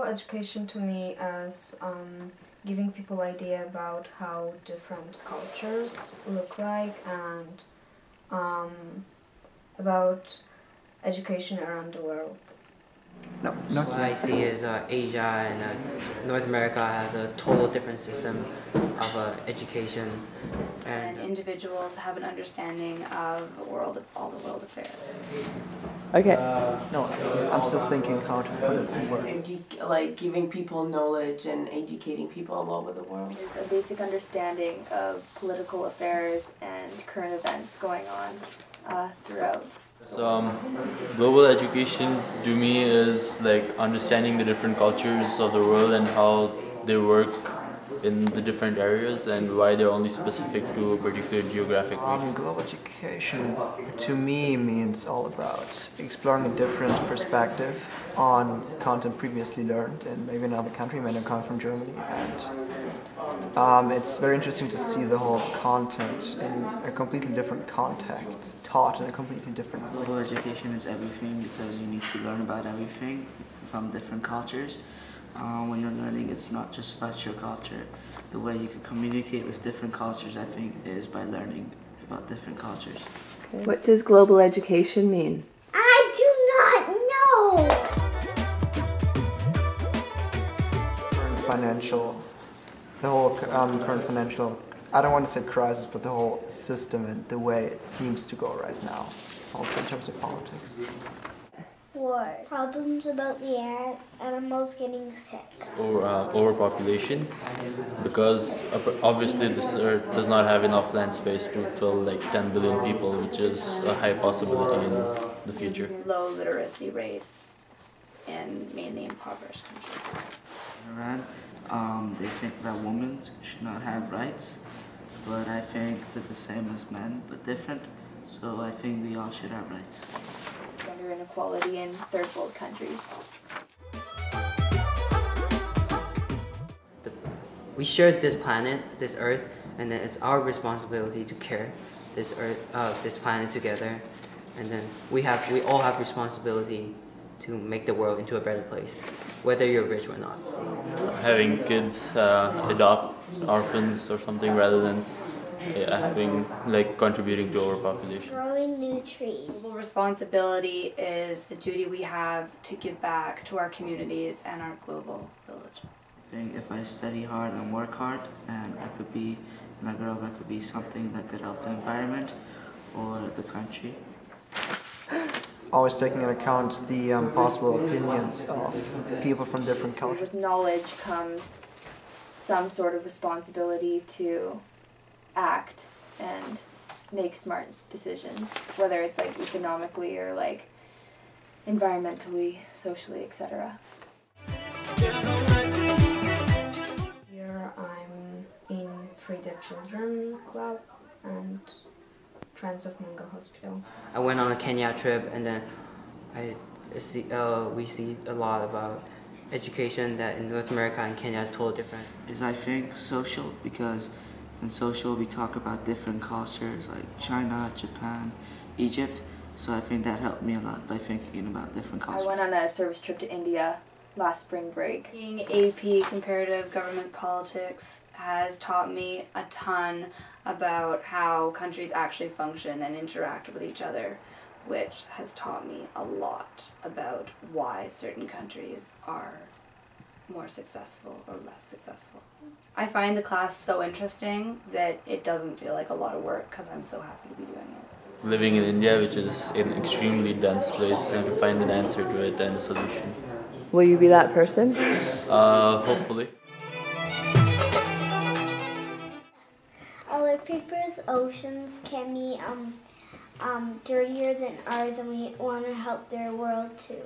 education to me is giving people idea about how different cultures look like and about education around the world. No, what I see is Asia and North America has a total different system of education, and individuals have an understanding of all the world affairs. Okay. no, I'm still thinking how to put it in words. Like giving people knowledge and educating people all over the world. It's a basic understanding of political affairs and current events going on throughout. So global education to me is like understanding the different cultures of the world and how they work in the different areas and why they're only specific to a particular geographic region. Global education to me means all about exploring a different perspective on content previously learned in maybe another country. I come from Germany, and it's very interesting to see the whole content in a completely different context, taught in a completely different way. Global education is everything because you need to learn about everything from different cultures. When you're learning, it's not just about your culture. The way you can communicate with different cultures, I think, is by learning about different cultures. Okay. What does global education mean? I do not know! The whole current financial, I don't want to say crisis, but the whole system and the way it seems to go right now, also in terms of politics. Wars. Problems about the animals getting sick. Or overpopulation, because obviously this Earth does not have enough land space to fill like 10 billion people, which is a high possibility in the future. Low literacy rates in mainly impoverished countries. Iran, they think that women should not have rights, but I think they're the same as men, but different. So I think we all should have rights. Gender inequality in third world countries. We share this planet, this Earth, and then it's our responsibility to care this Earth, this planet together, and then we all have responsibility to make the world into a better place, whether you're rich or not. Having kids adopt orphans or something rather than contributing to overpopulation. Growing new trees. Global responsibility is the duty we have to give back to our communities and our global village. I think if I study hard and work hard, and when I grow up, I could be something that could help the environment or the country. Always taking into account the possible opinions of people from different cultures. With knowledge comes some sort of responsibility to act and make smart decisions, whether it's like economically or like environmentally, socially, etc. Here I'm in Free the Children Club and Friends of Mungo Hospital. I went on a Kenya trip, and then we see a lot about education that in North America and Kenya is totally different. I think social, because in social we talk about different cultures like China, Japan, Egypt, so I think that helped me a lot by thinking about different cultures. I went on a service trip to India last spring break. Being AP Comparative Government Politics has taught me a ton about how countries actually function and interact with each other, which has taught me a lot about why certain countries are more successful or less successful. I find the class so interesting that it doesn't feel like a lot of work because I'm so happy to be doing it. Living in India, which is an extremely dense place, and to find an answer to it and a solution. Will you be that person? Hopefully. Our people's oceans can be dirtier than ours, and we want to help their world too.